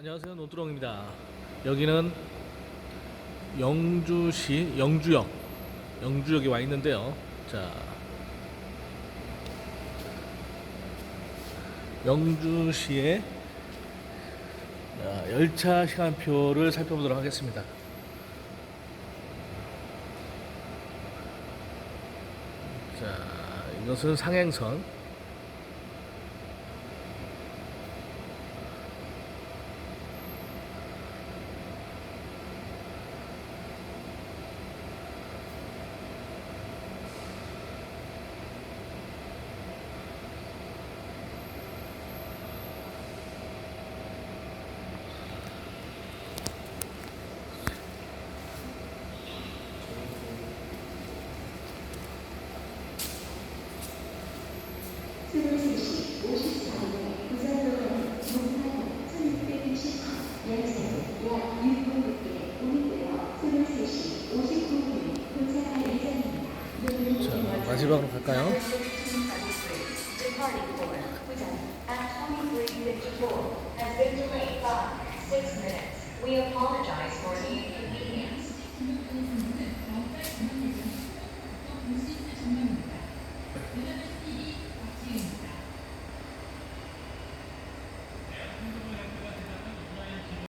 안녕하세요, 노뚜렁입니다. 여기는 영주시 영주역에 와 있는데요. 자, 영주시의 열차 시간표를 살펴보도록 하겠습니다. 자, 이것은 상행선. 스물셋시 54분에 부산로는 문화동 1620 열차는 약 6분께 운행되어 스물셋시 59분에 도착할 예정입니다. 자, 마지막으로 갈까요? Departing for Busan at 23:54 has been delayed by 6 minutes. We apologize for the